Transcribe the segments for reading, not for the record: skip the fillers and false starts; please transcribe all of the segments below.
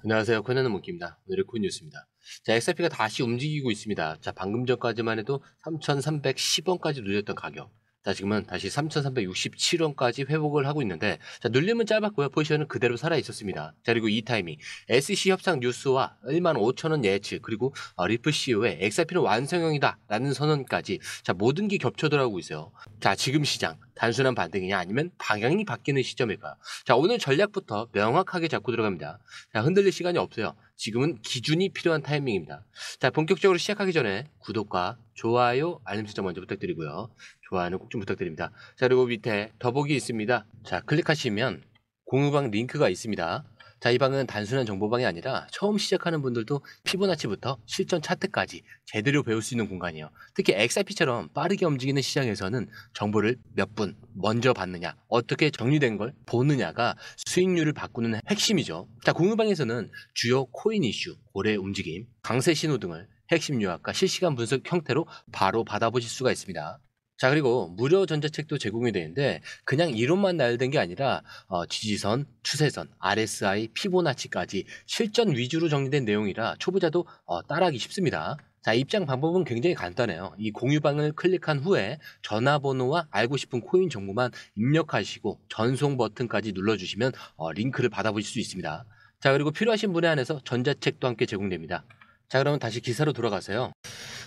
안녕하세요. 코인하는 몽키입니다. 오늘의 코인 뉴스입니다. 자, XRP가 다시 움직이고 있습니다. 자, 방금 전까지만 해도 3,310원까지 눌렸던 가격. 자, 지금은 다시 3,367원까지 회복을 하고 있는데, 자, 눌림은 짧았고요. 포지션은 그대로 살아 있었습니다. 자, 그리고 이 타이밍, SEC 협상 뉴스와 15,000원 예측, 그리고 리플 CEO의 XRP는 완성형이다 라는 선언까지, 자, 모든 게 겹쳐 들어가고 있어요. 자, 지금 시장 단순한 반등이냐 아니면 방향이 바뀌는 시점일까요? 자, 오늘 전략부터 명확하게 잡고 들어갑니다. 자, 흔들릴 시간이 없어요. 지금은 기준이 필요한 타이밍입니다. 자, 본격적으로 시작하기 전에 구독과 좋아요, 알림 설정 먼저 부탁드리고요. 좋아요는 꼭 좀 부탁드립니다. 자, 그리고 밑에 더보기 있습니다. 자, 클릭하시면 공유방 링크가 있습니다. 자, 이 방은 단순한 정보방이 아니라 처음 시작하는 분들도 피보나치부터 실전 차트까지 제대로 배울 수 있는 공간이에요. 특히 XRP처럼 빠르게 움직이는 시장에서는 정보를 몇 분 먼저 받느냐, 어떻게 정리된 걸 보느냐가 수익률을 바꾸는 핵심이죠. 자, 공유방에서는 주요 코인 이슈, 고래 움직임, 강세 신호 등을 핵심 요약과 실시간 분석 형태로 바로 받아보실 수가 있습니다. 자, 그리고 무료 전자책도 제공이 되는데 그냥 이론만 나열된 게 아니라 지지선, 추세선, RSI, 피보나치까지 실전 위주로 정리된 내용이라 초보자도 따라하기 쉽습니다. 자, 입장 방법은 굉장히 간단해요. 이 공유방을 클릭한 후에 전화번호와 알고 싶은 코인 정보만 입력하시고 전송 버튼까지 눌러주시면 링크를 받아보실 수 있습니다. 자, 그리고 필요하신 분에 한해서 전자책도 함께 제공됩니다. 자, 그러면 다시 기사로 돌아가세요.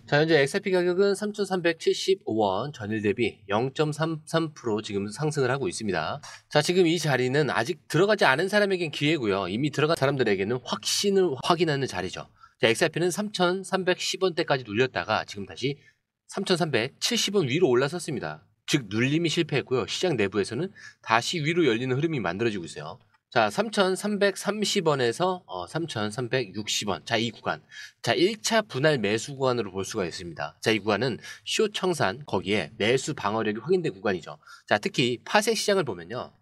자, 현재 XRP 가격은 3,375원, 전일 대비 0.33% 지금 상승을 하고 있습니다. 자, 지금 이 자리는 아직 들어가지 않은 사람에겐 기회고요. 이미 들어간 사람들에게는 확신을 확인하는 자리죠. 자, XRP는 3,310원대까지 눌렸다가 지금 다시 3,370원 위로 올라섰습니다. 즉 눌림이 실패했고요. 시장 내부에서는 다시 위로 열리는 흐름이 만들어지고 있어요. 자, 3,330원에서 3,360원. 자, 이 구간. 자, 1차 분할 매수 구간으로 볼 수가 있습니다. 자, 이 구간은 숏 청산, 거기에 매수 방어력이 확인된 구간이죠. 자, 특히 파생 시장을 보면요.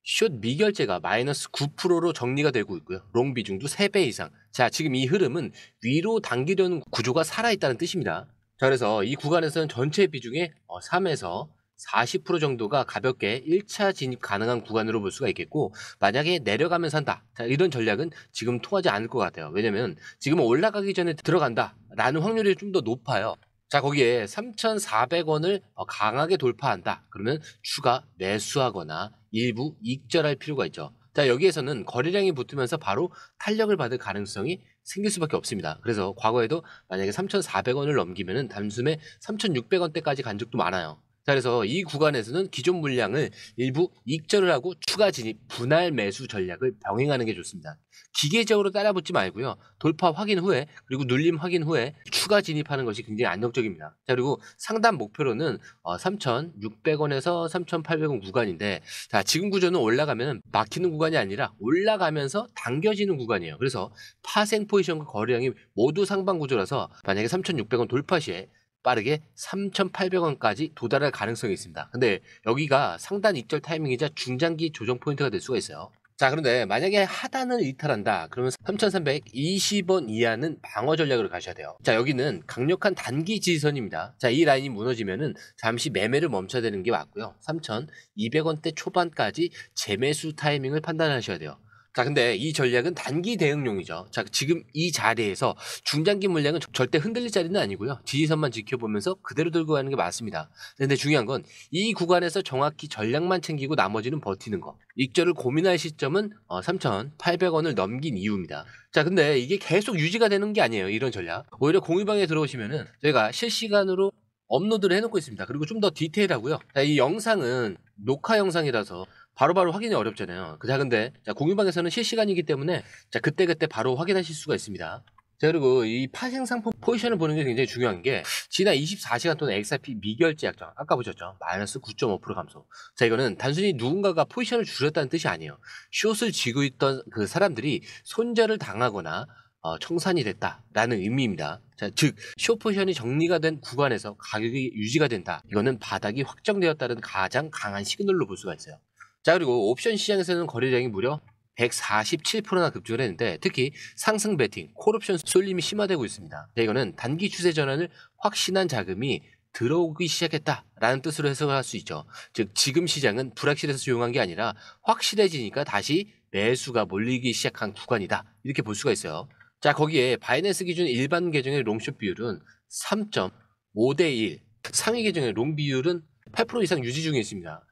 숏 미결제가 마이너스 9%로 정리가 되고 있고요. 롱 비중도 3배 이상. 자, 지금 이 흐름은 위로 당기려는 구조가 살아있다는 뜻입니다. 자, 그래서 이 구간에서는 전체 비중의 3에서 40% 정도가 가볍게 1차 진입 가능한 구간으로 볼 수가 있겠고, 만약에 내려가면서 한다. 자, 이런 전략은 지금 통하지 않을 것 같아요. 왜냐면 지금은 올라가기 전에 들어간다 라는 확률이 좀 더 높아요. 자, 거기에 3,400원을 강하게 돌파한다. 그러면 추가 매수하거나 일부 익절할 필요가 있죠. 자, 여기에서는 거래량이 붙으면서 바로 탄력을 받을 가능성이 생길 수밖에 없습니다. 그래서 과거에도 만약에 3,400원을 넘기면은 단숨에 3,600원대까지 간 적도 많아요. 자, 그래서 이 구간에서는 기존 물량을 일부 익절을 하고 추가 진입, 분할 매수 전략을 병행하는 게 좋습니다. 기계적으로 따라붙지 말고요. 돌파 확인 후에 그리고 눌림 확인 후에 추가 진입하는 것이 굉장히 안정적입니다. 자, 그리고 상단 목표로는 3,600원에서 3,800원 구간인데, 자, 지금 구조는 올라가면 막히는 구간이 아니라 올라가면서 당겨지는 구간이에요. 그래서 파생 포지션과 거래량이 모두 상방 구조라서 만약에 3,600원 돌파 시에 빠르게 3,800원까지 도달할 가능성이 있습니다. 근데 여기가 상단 익절 타이밍이자 중장기 조정 포인트가 될 수가 있어요. 자, 그런데 만약에 하단을 이탈한다 그러면 3,320원 이하는 방어 전략으로 가셔야 돼요. 자, 여기는 강력한 단기 지지선입니다. 자, 이 라인이 무너지면은 잠시 매매를 멈춰야 되는 게 맞고요. 3,200원대 초반까지 재매수 타이밍을 판단하셔야 돼요. 자, 근데 이 전략은 단기 대응용이죠. 자, 지금 이 자리에서 중장기 물량은 절대 흔들릴 자리는 아니고요. 지지선만 지켜보면서 그대로 들고 가는 게 맞습니다. 근데 중요한 건 이 구간에서 정확히 전략만 챙기고 나머지는 버티는 거. 익절을 고민할 시점은 3,800원을 넘긴 이유입니다. 자, 근데 이게 계속 유지가 되는 게 아니에요. 이런 전략. 오히려 공유방에 들어오시면은 저희가 실시간으로 업로드를 해놓고 있습니다. 그리고 좀 더 디테일하고요. 자, 이 영상은 녹화 영상이라서 바로바로 확인이 어렵잖아요. 자, 근데 공유방에서는 실시간이기 때문에 그때그때 바로 확인하실 수가 있습니다. 자, 그리고 이 파생 상품 포지션을 보는 게 굉장히 중요한 게 지난 24시간 동안 XRP 미결제 약정 아까 보셨죠? 마이너스 9.5% 감소. 자, 이거는 단순히 누군가가 포지션을 줄였다는 뜻이 아니에요. 숏을 쥐고 있던 그 사람들이 손절을 당하거나 청산이 됐다라는 의미입니다. 자, 즉, 숏 포지션이 정리가 된 구간에서 가격이 유지가 된다. 이거는 바닥이 확정되었다는 가장 강한 시그널로 볼 수가 있어요. 자, 그리고 옵션 시장에서는 거래량이 무려 147%나 급증을 했는데 특히 상승 베팅, 콜옵션 쏠림이 심화되고 있습니다. 자, 이거는 단기 추세 전환을 확신한 자금이 들어오기 시작했다라는 뜻으로 해석을 할 수 있죠. 즉, 지금 시장은 불확실해서 조용한 게 아니라 확실해지니까 다시 매수가 몰리기 시작한 구간이다. 이렇게 볼 수가 있어요. 자, 거기에 바이낸스 기준 일반 계정의 롱숏 비율은 3.5대 1, 상위 계정의 롱 비율은 8% 이상 유지 중에 있습니다.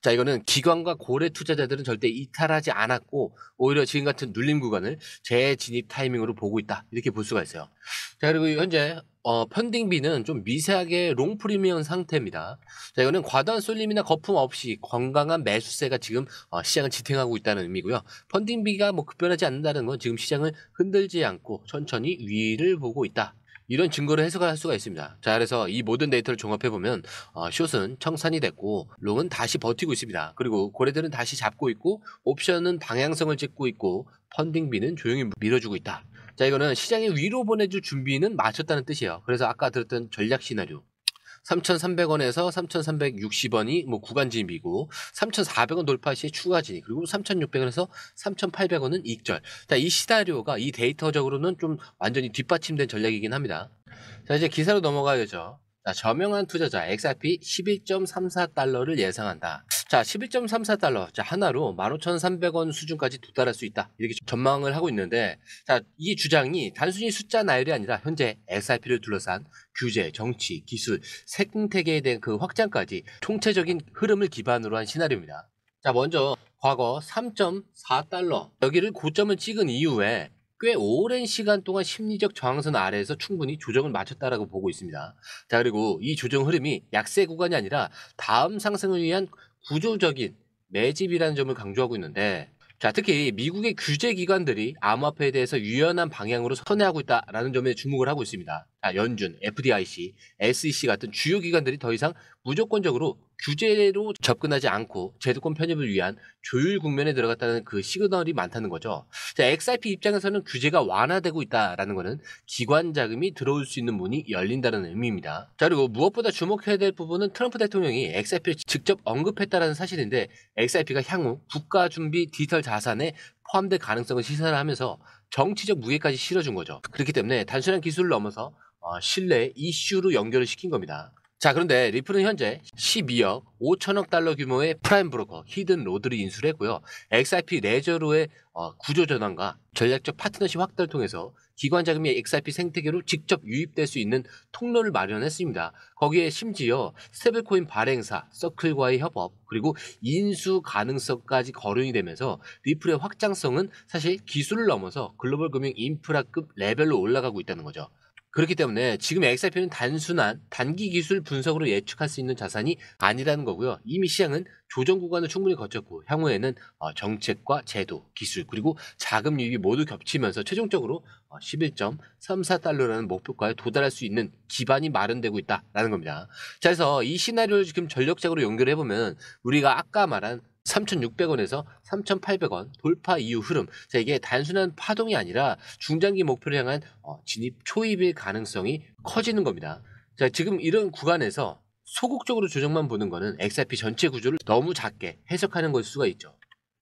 자, 이거는 기관과 고래 투자자들은 절대 이탈하지 않았고 오히려 지금 같은 눌림 구간을 재진입 타이밍으로 보고 있다. 이렇게 볼 수가 있어요. 자, 그리고 현재 펀딩비는 좀 미세하게 롱 프리미엄 상태입니다. 자, 이거는 과도한 쏠림이나 거품 없이 건강한 매수세가 지금 시장을 지탱하고 있다는 의미고요. 펀딩비가 뭐 급변하지 않는다는 건 지금 시장을 흔들지 않고 천천히 위를 보고 있다. 이런 증거를 해석할 수가 있습니다. 자, 그래서 이 모든 데이터를 종합해보면 숏은 청산이 됐고 롱은 다시 버티고 있습니다. 그리고 고래들은 다시 잡고 있고 옵션은 방향성을 찍고 있고 펀딩비는 조용히 밀어주고 있다. 자, 이거는 시장의 위로 보내줄 준비는 마쳤다는 뜻이에요. 그래서 아까 들었던 전략 시나리오 3,300원에서 3,360원이 뭐 구간 진입이고 3,400원 돌파 시에 추가 진입, 그리고 3,600원에서 3,800원은 익절. 자, 이 시나리오가 이 데이터적으로는 좀 완전히 뒷받침된 전략이긴 합니다. 자, 이제 기사로 넘어가야죠. 자, 저명한 투자자 XRP 11.34달러를 예상한다. 자, 11.34달러. 자, 하나로 15,300원 수준까지 도달할 수 있다. 이렇게 전망을 하고 있는데, 자, 이 주장이 단순히 숫자 나열이 아니라 현재 XRP를 둘러싼 규제, 정치, 기술, 생태계에 대한 그 확장까지 총체적인 흐름을 기반으로 한 시나리오입니다. 자, 먼저 과거 3.4달러. 여기를 고점을 찍은 이후에 꽤 오랜 시간 동안 심리적 저항선 아래에서 충분히 조정을 마쳤다라고 보고 있습니다. 자, 그리고 이 조정 흐름이 약세 구간이 아니라 다음 상승을 위한 구조적인 매집이라는 점을 강조하고 있는데, 자, 특히 미국의 규제 기관들이 암호화폐에 대해서 유연한 방향으로 선회하고 있다라는 점에 주목을 하고 있습니다. 자, 연준, FDIC, SEC 같은 주요 기관들이 더 이상 무조건적으로 규제로 접근하지 않고 제도권 편입을 위한 조율 국면에 들어갔다는 그 시그널이 많다는 거죠. 자, XRP 입장에서는 규제가 완화되고 있다라는 것은 기관 자금이 들어올 수 있는 문이 열린다는 의미입니다. 자, 그리고 무엇보다 주목해야 될 부분은 트럼프 대통령이 XRP를 직접 언급했다는 사실인데, XRP가 향후 국가준비 디지털 자산에 포함될 가능성을 시사를 하면서 정치적 무게까지 실어준 거죠. 그렇기 때문에 단순한 기술을 넘어서 신뢰 이슈로 연결을 시킨 겁니다. 자, 그런데 리플은 현재 12억 5천억 달러 규모의 프라임 브로커 히든 로드를 인수를 했고요. XRP 레저로의 구조 전환과 전략적 파트너십 확대를 통해서 기관 자금이 XRP 생태계로 직접 유입될 수 있는 통로를 마련했습니다. 거기에 심지어 스테이블코인 발행사 서클과의 협업, 그리고 인수 가능성까지 거론이 되면서 리플의 확장성은 사실 기술을 넘어서 글로벌 금융 인프라급 레벨로 올라가고 있다는 거죠. 그렇기 때문에 지금 XRP는 단순한 단기 기술 분석으로 예측할 수 있는 자산이 아니라는 거고요. 이미 시장은 조정 구간을 충분히 거쳤고 향후에는 정책과 제도, 기술, 그리고 자금 유입이 모두 겹치면서 최종적으로 11.34달러라는 목표가에 도달할 수 있는 기반이 마련되고 있다라는 겁니다. 자, 그래서 이 시나리오를 지금 전력적으로 연결해보면 우리가 아까 말한 3,600원에서 3,800원 돌파 이후 흐름, 자, 이게 단순한 파동이 아니라 중장기 목표를 향한 진입 초입의 가능성이 커지는 겁니다. 자, 지금 이런 구간에서 소극적으로 조정만 보는 거는 XRP 전체 구조를 너무 작게 해석하는 걸 수가 있죠.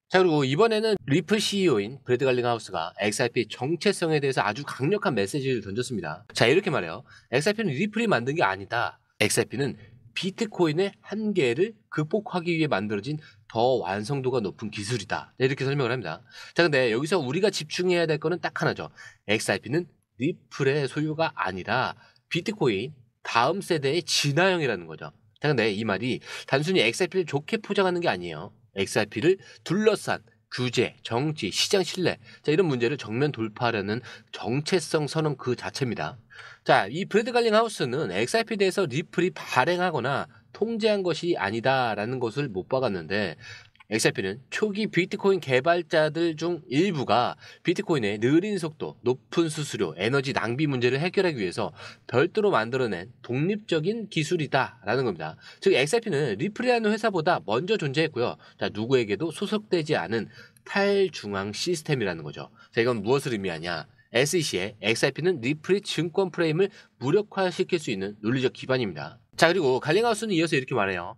자, 그리고 이번에는 리플 CEO인 브래드 갈링하우스가 XRP 정체성에 대해서 아주 강력한 메시지를 던졌습니다. 자, 이렇게 말해요. XRP는 리플이 만든 게 아니다. XRP는 비트코인의 한계를 극복하기 위해 만들어진 더 완성도가 높은 기술이다. 이렇게 설명을 합니다. 자, 근데 여기서 우리가 집중해야 될 거는 딱 하나죠. XRP는 리플의 소유가 아니라 비트코인 다음 세대의 진화형이라는 거죠. 자, 근데 이 말이 단순히 XRP를 좋게 포장하는 게 아니에요. XRP를 둘러싼 규제, 정치, 시장 신뢰, 자, 이런 문제를 정면 돌파하려는 정체성 선언 그 자체입니다. 자, 이 브래드 갈링하우스는 XRP에 대해서 리플이 발행하거나 통제한 것이 아니다라는 것을 못 박았는데, XRP는 초기 비트코인 개발자들 중 일부가 비트코인의 느린 속도, 높은 수수료, 에너지 낭비 문제를 해결하기 위해서 별도로 만들어낸 독립적인 기술이다라는 겁니다. 즉 XRP는 리플이라는 회사보다 먼저 존재했고요. 자, 누구에게도 소속되지 않은 탈중앙 시스템이라는 거죠. 자, 이건 무엇을 의미하냐? SEC의 XRP는 리플의 증권 프레임을 무력화시킬 수 있는 논리적 기반입니다. 자, 그리고 갈링하우스는 이어서 이렇게 말해요.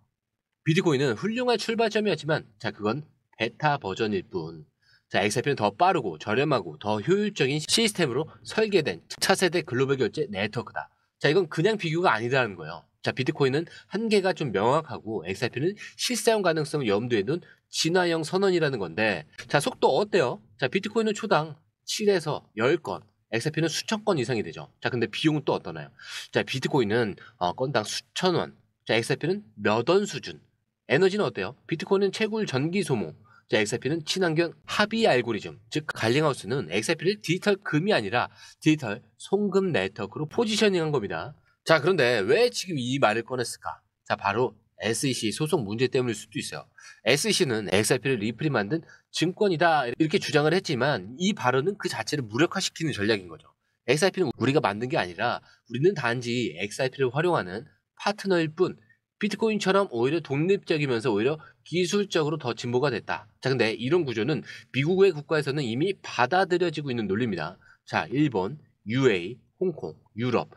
비트코인은 훌륭한 출발점이었지만, 자, 그건 베타 버전일 뿐. 자, XRP는 더 빠르고 저렴하고 더 효율적인 시스템으로 설계된 차세대 글로벌 결제 네트워크다. 자, 이건 그냥 비교가 아니라는 거예요. 자, 비트코인은 한계가 좀 명확하고 XRP는 실사용 가능성을 염두에 둔 진화형 선언이라는 건데, 자, 속도 어때요? 자, 비트코인은 초당 7에서 10건, XRP는 수천 건 이상이 되죠. 자, 근데 비용은 또 어떠나요? 자, 비트코인은 건당 수천 원, 자, XRP는 몇 원 수준. 에너지는 어때요? 비트코인은 채굴 전기 소모, 자, XRP는 친환경 합의 알고리즘, 즉 갈링하우스는 XRP를 디지털 금이 아니라 디지털 송금 네트워크로 포지셔닝한 겁니다. 자, 그런데 왜 지금 이 말을 꺼냈을까? 자, 바로 SEC 소송 문제 때문일 수도 있어요. SEC는 XRP를 리플이 만든 증권이다 이렇게 주장을 했지만 이 발언은 그 자체를 무력화시키는 전략인 거죠. XRP는 우리가 만든 게 아니라 우리는 단지 XRP를 활용하는 파트너일 뿐, 비트코인처럼 오히려 독립적이면서 오히려 기술적으로 더 진보가 됐다. 자, 근데 이런 구조는 미국의 국가에서는 이미 받아들여지고 있는 논리입니다. 자, 일본, UAE, 홍콩, 유럽.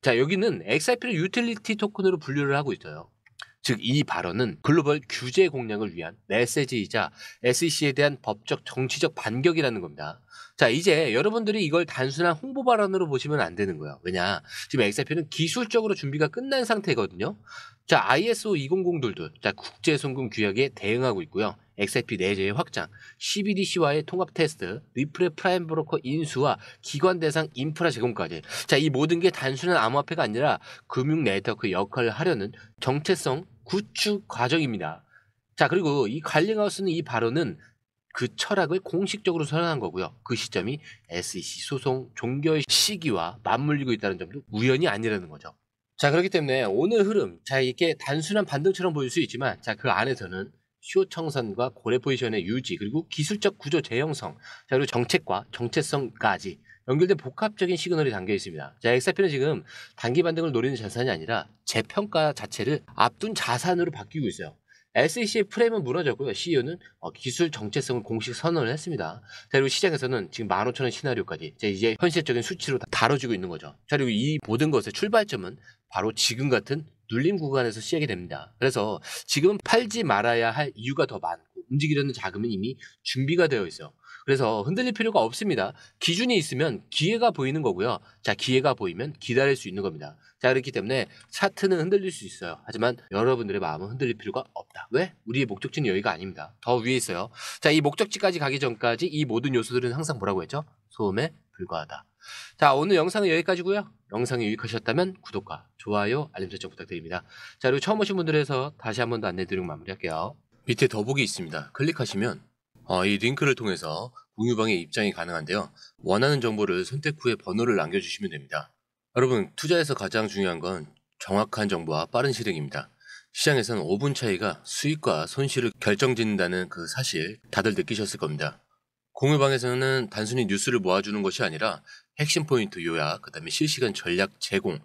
자, 여기는 XRP를 유틸리티 토큰으로 분류를 하고 있어요. 즉, 이 발언은 글로벌 규제 공략을 위한 메시지이자 SEC에 대한 법적 정치적 반격이라는 겁니다. 자, 이제 여러분들이 이걸 단순한 홍보 발언으로 보시면 안 되는 거예요. 왜냐? 지금 XRP는 기술적으로 준비가 끝난 상태거든요. 자, ISO 20022, 자, 국제송금 규약에 대응하고 있고요. XRP 내재의 확장, CBDC와의 통합 테스트, 리플의 프라임 브로커 인수와 기관 대상 인프라 제공까지. 자, 이 모든 게 단순한 암호화폐가 아니라 금융 네트워크 역할을 하려는 정체성 구축 과정입니다. 자, 그리고 이 갈링하우스는 이 발언은 그 철학을 공식적으로 선언한 거고요. 그 시점이 SEC 소송 종결 시기와 맞물리고 있다는 점도 우연이 아니라는 거죠. 자, 그렇기 때문에 오늘 흐름, 자, 이게 단순한 반등처럼 보일 수 있지만, 자, 그 안에서는 슈 청산과 고래 포지션의 유지, 그리고 기술적 구조 재형성, 자, 그리고 정책과 정체성까지 연결된 복합적인 시그널이 담겨 있습니다. 자, XRP는 지금 단기 반등을 노리는 자산이 아니라 재평가 자체를 앞둔 자산으로 바뀌고 있어요. SEC의 프레임은 무너졌고요. CEO는 기술 정체성을 공식 선언을 했습니다. 자, 그리고 시장에서는 지금 15,000원 시나리오까지 이제 현실적인 수치로 다뤄지고 있는 거죠. 자, 그리고 이 모든 것의 출발점은 바로 지금 같은 눌림 구간에서 시작이 됩니다. 그래서 지금은 팔지 말아야 할 이유가 더 많고 움직이려는 자금은 이미 준비가 되어 있어요. 그래서 흔들릴 필요가 없습니다. 기준이 있으면 기회가 보이는 거고요. 자, 기회가 보이면 기다릴 수 있는 겁니다. 자, 그렇기 때문에 차트는 흔들릴 수 있어요. 하지만 여러분들의 마음은 흔들릴 필요가 없다. 왜? 우리의 목적지는 여기가 아닙니다. 더 위에 있어요. 자, 이 목적지까지 가기 전까지 이 모든 요소들은 항상 뭐라고 했죠? 소음에 불과하다. 자, 오늘 영상은 여기까지고요. 영상이 유익하셨다면 구독과 좋아요, 알림 설정 부탁드립니다. 자, 그리고 처음 오신 분들에서 다시 한 번 더 안내드리고 마무리할게요. 밑에 더보기 있습니다. 클릭하시면 이 링크를 통해서 공유방에 입장이 가능한데요. 원하는 정보를 선택 후에 번호를 남겨주시면 됩니다. 여러분, 투자에서 가장 중요한 건 정확한 정보와 빠른 실행입니다. 시장에서는 5분 차이가 수익과 손실을 결정짓는다는 그 사실 다들 느끼셨을 겁니다. 공유방에서는 단순히 뉴스를 모아주는 것이 아니라 핵심 포인트 요약, 그 다음에 실시간 전략 제공,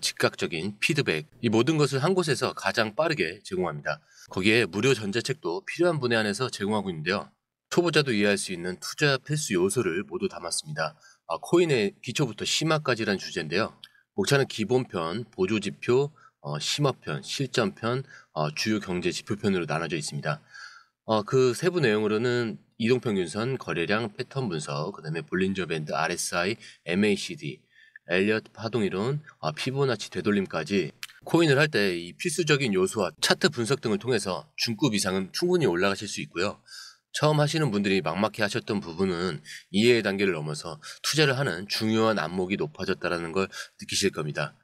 즉각적인 피드백, 이 모든 것을 한 곳에서 가장 빠르게 제공합니다. 거기에 무료 전자책도 필요한 분야 안에서 제공하고 있는데요. 초보자도 이해할 수 있는 투자 필수 요소를 모두 담았습니다. 코인의 기초부터 심화까지란 주제인데요. 목차는 기본편, 보조지표, 심화편, 실전편, 주요 경제 지표편으로 나눠져 있습니다. 그 세부 내용으로는 이동평균선, 거래량, 패턴 분석, 그 다음에 볼린저 밴드, RSI, MACD, 엘리엇 파동이론, 피보나치 되돌림까지 코인을 할 때 이 필수적인 요소와 차트 분석 등을 통해서 중급 이상은 충분히 올라가실 수 있고요. 처음 하시는 분들이 막막해 하셨던 부분은 이해의 단계를 넘어서 투자를 하는 중요한 안목이 높아졌다는 걸 느끼실 겁니다.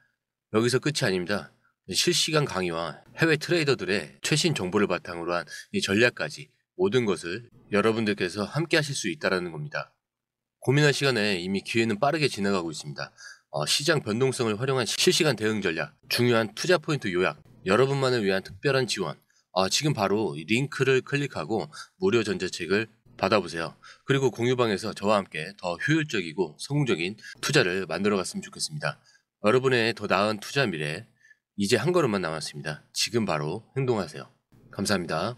여기서 끝이 아닙니다. 실시간 강의와 해외 트레이더들의 최신 정보를 바탕으로 한 이 전략까지 모든 것을 여러분들께서 함께 하실 수 있다는 겁니다. 고민할 시간에 이미 기회는 빠르게 지나가고 있습니다. 시장 변동성을 활용한 실시간 대응 전략, 중요한 투자 포인트 요약, 여러분만을 위한 특별한 지원, 지금 바로 링크를 클릭하고 무료 전자책을 받아보세요. 그리고 공유방에서 저와 함께 더 효율적이고 성공적인 투자를 만들어 갔으면 좋겠습니다. 여러분의 더 나은 투자 미래, 이제 한 걸음만 남았습니다. 지금 바로 행동하세요. 감사합니다.